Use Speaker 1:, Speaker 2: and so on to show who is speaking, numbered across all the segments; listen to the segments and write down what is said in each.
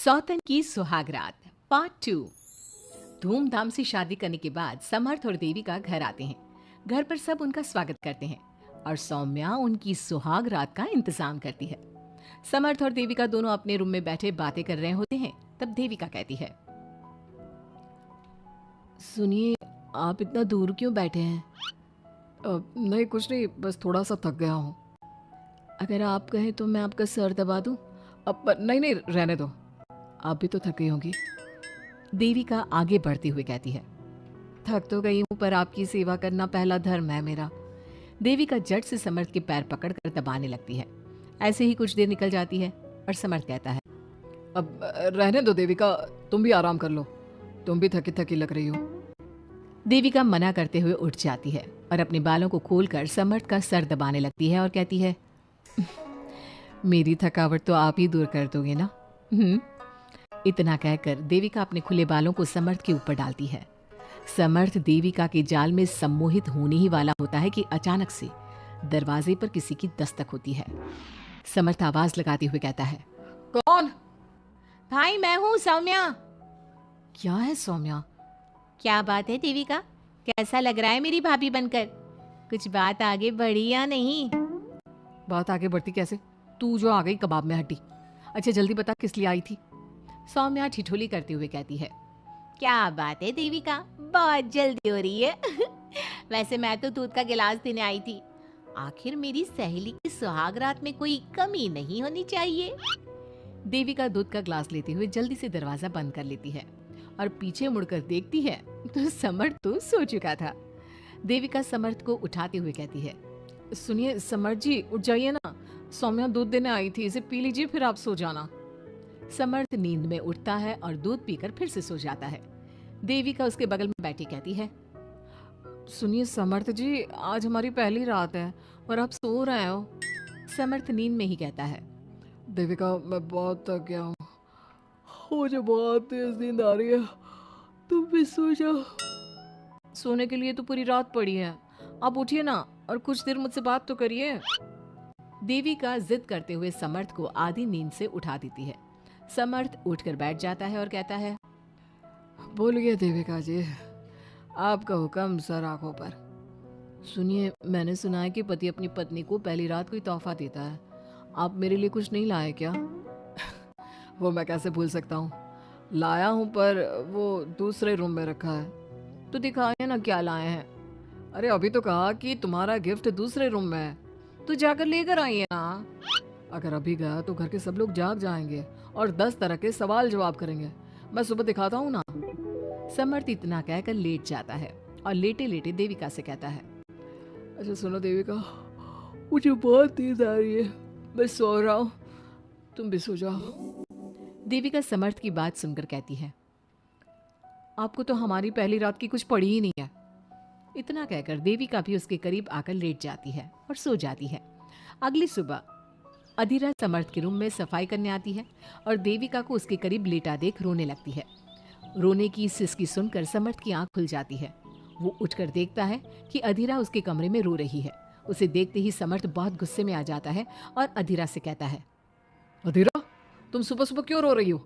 Speaker 1: सौतन की सुहागरात पार्ट 2। धूमधाम से शादी करने के बाद समर्थ और देविका घर आते हैं। घर पर सब उनका स्वागत करते हैं और सौम्या उनकी सुहागरात का इंतजाम करती है। समर्थ और देविका दोनों अपने रूम में बैठे बातें कर रहे होते हैं। तब देविका कहती है,
Speaker 2: सुनिए, आप इतना दूर क्यों बैठे हैं? नहीं, कुछ नहीं, बस थोड़ा सा थक गया हूँ। अगर आप कहें तो मैं आपका सर दबा दूँ? नहीं नहीं, रहने दो, आप भी तो थक गई होंगी।
Speaker 1: देविका आगे बढ़ते हुए कहती है,
Speaker 2: थक तो गई हूँ, पर आपकी सेवा करना पहला धर्म है मेरा।
Speaker 1: देविका झट से समर्थ के पैर पकड़कर दबाने लगती है। ऐसे ही कुछ देर निकल जाती है और समर्थ कहता है,
Speaker 2: अब रहने दो देविका, तुम भी आराम कर लो, तुम भी थकी थकी लग रही हो।
Speaker 1: देविका मना करते हुए उठ जाती है और अपने बालों को खोलकर समर्थ का सर दबाने लगती है और कहती है,
Speaker 2: मेरी थकावट तो आप ही दूर कर दोगे ना?
Speaker 1: इतना कहकर देविका अपने खुले बालों को समर्थ के ऊपर डालती है। समर्थ देविका के जाल में सम्मोहित होने ही वाला होता है कि अचानक से दरवाजे पर किसी की दस्तक होती है। समर्थ आवाज लगाते हुए कहता है,
Speaker 2: कौन?
Speaker 1: भाई, मैं हूँ सौम्या।
Speaker 2: क्या है सौम्या?
Speaker 1: क्या बात है देविका, कैसा लग रहा है मेरी भाभी बनकर? कुछ बात आगे बढ़ी या नहीं?
Speaker 2: बात आगे बढ़ती कैसे? तू जो आ गई कबाब में हड्डी। अच्छा जल्दी बता, किस लिए आई थी?
Speaker 1: सौम्या ठिठोली करते हुए कहती है, क्या बात है देविका, बहुत जल्दी हो रही है। वैसे मैं तो दूध का गिलास देने आई थी। आखिर मेरी सहेली की सुहागरात में कोई कमी नहीं होनी चाहिए। देविका दूध का ग्लास लेते हुए जल्दी से दरवाजा बंद कर लेती है और पीछे मुड़कर देखती है तो समर्थ तो सो चुका था। देविका समर्थ को उठाते हुए कहती है,
Speaker 2: सुनिए समर्थ जी, उठ जाइए ना, सौम्या दूध देने आई थी, इसे पी लीजिए, फिर आप सो जाना।
Speaker 1: समर्थ नींद में उठता है और दूध पीकर फिर से सो जाता है। देविका उसके बगल में बैठी कहती है,
Speaker 2: सुनिए समर्थ जी, आज हमारी पहली रात है और आप सो रहे हो।
Speaker 1: समर्थ नींद में ही कहता है,
Speaker 2: देविका मैं बहुत थक गया हूँ, मुझे बहुत तेज नींद आ रही है, तुम भी सो जाओ। सोने के लिए तो पूरी रात पड़ी है, आप उठिए ना और कुछ देर मुझसे बात तो करिए।
Speaker 1: देविका जिद करते हुए समर्थ को आधी नींद से उठा देती है। समर्थ उठकर बैठ जाता है और कहता है,
Speaker 2: बोलिए देविका जी, आपका हुक्म सर आंखों पर। सुनिए, मैंने सुना है कि पति अपनी पत्नी को पहली रात कोई तोहफा देता है, आप मेरे लिए कुछ नहीं लाए क्या? वो मैं कैसे भूल सकता हूँ, लाया हूँ, पर वो दूसरे रूम में रखा है। तो दिखाइए ना क्या लाए हैं। अरे अभी तो कहा कि तुम्हारा गिफ्ट दूसरे रूम में है, तो जाकर लेकर आइए ना। अगर अभी गया तो घर के सब लोग जाग जाएंगे और 10 तरह के सवाल जवाब करेंगे। मैं सुबह दिखाता हूँ ना।
Speaker 1: समर्थ इतना कहकर लेट जाता है और लेटे लेटे देविका से कहता है,
Speaker 2: अच्छा सुनो देविका, मुझे बहुत नींद आ रही है, मैं सो रहा हूँ, तुम भी सो जाओ।
Speaker 1: देविका समर्थ की बात सुनकर कहती है,
Speaker 2: आपको तो हमारी पहली रात की कुछ पड़ी ही नहीं है।
Speaker 1: इतना कहकर देविका भी उसके करीब आकर लेट जाती है और सो जाती है। अगली सुबह अधीरा समर्थ के रूम में सफाई करने आती है और देविका को उसके करीब लेटा देख रोने लगती है। रोने की सिसकी सुनकर समर्थ की आंख खुल जाती है। वो उठकर देखता है कि अधीरा उसके कमरे में रो रही है। उसे देखते ही समर्थ बहुत गुस्से में आ जाता है और अधीरा से कहता है,
Speaker 2: अधीरा, तुम सुबह सुबह क्यों रो रही हो?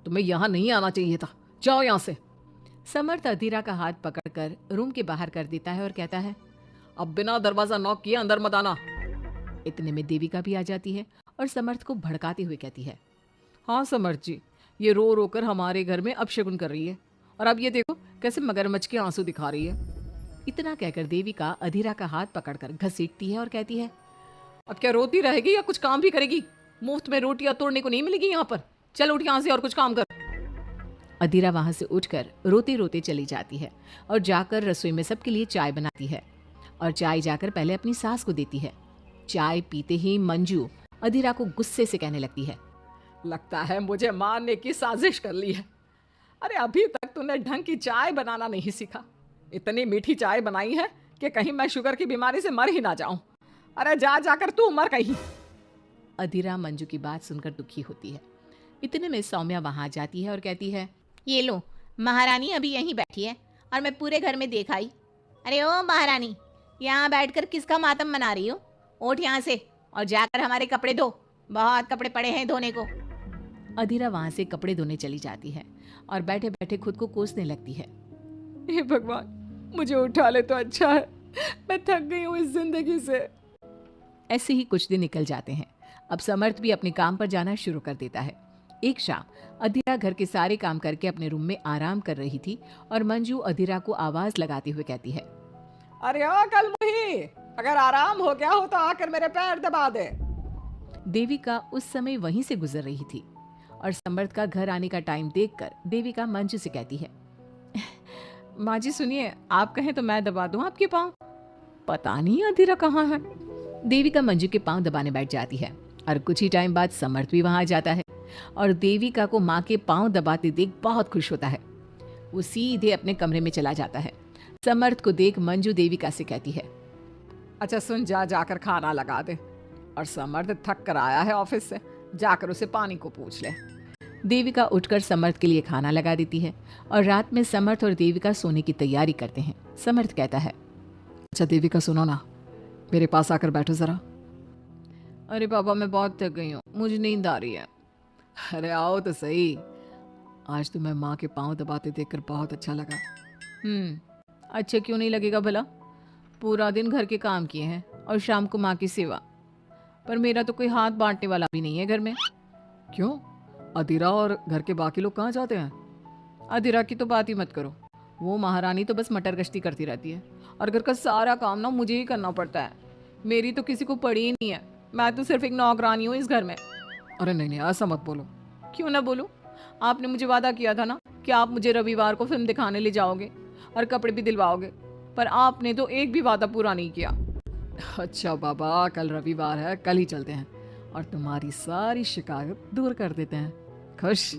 Speaker 2: तुम्हें यहाँ नहीं आना चाहिए था, जाओ यहाँ से।
Speaker 1: समर्थ अधीरा का हाथ पकड़कर रूम के बाहर कर देता है और कहता है,
Speaker 2: अब बिना दरवाजा नॉक किए अंदर मत आना।
Speaker 1: इतने में देविका भी आ जाती है और समर्थ को भड़काते हुए कहती है,
Speaker 2: हाँ समर्थ जी, ये रो रो कर हमारे घर में अपशगुन कर रही है, और अब ये देखो कैसे मगरमच्छ के आंसू दिखा रही है।
Speaker 1: इतना कहकर देविका अधीरा का हाथ पकड़कर घसीटती है और कहती है,
Speaker 2: अब क्या रोती रहेगी या कुछ काम भी करेगी? मुफ्त में रोटियां तोड़ने को नहीं मिलेगी यहाँ पर, चल उठ यहाँ से और कुछ काम कर।
Speaker 1: अधीरा वहां से उठकर रोते रोते चली जाती है और जाकर रसोई में सबके लिए चाय बनाती है और चाय जाकर पहले अपनी सास को देती है। चाय पीते ही मंजू अधीरा को गुस्से से कहने लगती है,
Speaker 2: लगता है मुझे मारने की साजिश कर ली है। अरे अभी तक तूने ढंग की चाय बनाना नहीं सीखा। इतनी मीठी चाय बनाई है कि कहीं मैं शुगर की बीमारी से मर ही ना जाऊं। अरे जा जाकर तू मर कहीं।
Speaker 1: अधीरा मंजू की बात सुनकर दुखी होती है। इतने में सौम्या वहां जाती है और कहती है, ये लो, महारानी अभी यहीं बैठी है और मैं पूरे घर में देख आई। अरे ओ महारानी, यहाँ बैठकर किसका मातम मना रही हो? उठ यहाँ से और जाकर हमारे कपड़े धो, बहुत कपड़े पड़े हैं धोने को। अधीरा वहां से कपड़े धोने चली जाती है और बैठे बैठे खुद को कोसने लगती है।
Speaker 2: हे भगवान, मुझे उठा ले तो अच्छा है, मैं थक गई हूँ इस जिंदगी से।
Speaker 1: ऐसे ही कुछ दिन निकल जाते हैं। अब समर्थ भी अपने काम पर जाना शुरू कर देता है। एक शाम अधीरा घर के सारे काम करके अपने रूम में आराम कर रही थी और मंजू अधीरा को आवाज लगाते हुए कहती है,
Speaker 2: अरे ओ कल मुही, अगर आराम हो गया हो तो आकर मेरे पैर दबा दे।
Speaker 1: देविका उस समय वहीं से गुजर रही थी और समर्थ का घर आने का टाइम देखकर देविका मंजू से कहती है,
Speaker 2: माँ जी सुनिए, आप कहें तो मैं दबा दूं आपके पाँव। पता नहीं अधीरा कहाँ है।
Speaker 1: देविका मंजू के पांव दबाने बैठ जाती है और कुछ ही टाइम बाद समर्थ भी वहां आ जाता है और देविका को माँ के पांव दबाते देख बहुत खुश होता है। वो सीधे अपने कमरे में चला जाता है। समर्थ को देख मंजू देविका से कहती है,
Speaker 2: अच्छा सुन, जाकर खाना लगा दे। और समर्थ थक कर आया है ऑफिस से, जाकर उसे पानी को पूछ ले।
Speaker 1: देविका उठकर समर्थ के लिए खाना लगा देती है और रात में समर्थ और देविका सोने की तैयारी करते हैं। समर्थ कहता है,
Speaker 2: अच्छा देविका सुनो ना, मेरे पास आकर बैठो जरा। अरे पापा मैं बहुत थक गई हूँ, मुझे नींद आ रही है। अरे आओ तो सही, आज तो मैं माँ के पाँव दबाते देखकर बहुत अच्छा लगा।
Speaker 1: अच्छा क्यों नहीं लगेगा भला? पूरा दिन घर के काम किए हैं और शाम को माँ की सेवा। पर मेरा तो कोई हाथ बांटने वाला भी नहीं है घर में।
Speaker 2: क्यों? अधीरा और घर के बाकी लोग कहाँ जाते हैं?
Speaker 1: अधीरा की तो बात ही मत करो, वो महारानी तो बस मटर गश्ती करती रहती है और घर का सारा काम ना मुझे ही करना पड़ता है। मेरी तो किसी को पड़ी ही नहीं है, मैं तो सिर्फ एक नौकरानी हूँ इस घर में।
Speaker 2: अरे नहीं ऐसा मत बोलो।
Speaker 1: क्यों ना बोलूं? आपने मुझे वादा किया था ना कि आप मुझे रविवार को फिल्म दिखाने ले जाओगे और कपड़े भी दिलवाओगे, पर आपने तो एक भी वादा पूरा नहीं किया।
Speaker 2: अच्छा बाबा, कल रविवार है, कल ही चलते हैं और तुम्हारी सारी शिकायत दूर कर देते हैं। खुश?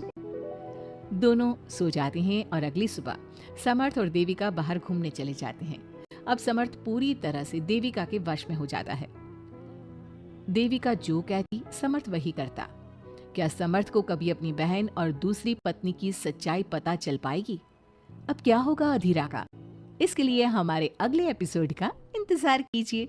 Speaker 1: दोनों सो जाते हैं और अगली सुबह समर्थ और देविका बाहर घूमने चले जाते हैं। अब समर्थ पूरी तरह से देविका के वश में हो जाता है। देविका जो कहती समर्थ वही करता। क्या समर्थ को कभी अपनी बहन और दूसरी पत्नी की सच्चाई पता चल पाएगी? अब क्या होगा अधीरा का? इसके लिए हमारे अगले एपिसोड का इंतजार कीजिए।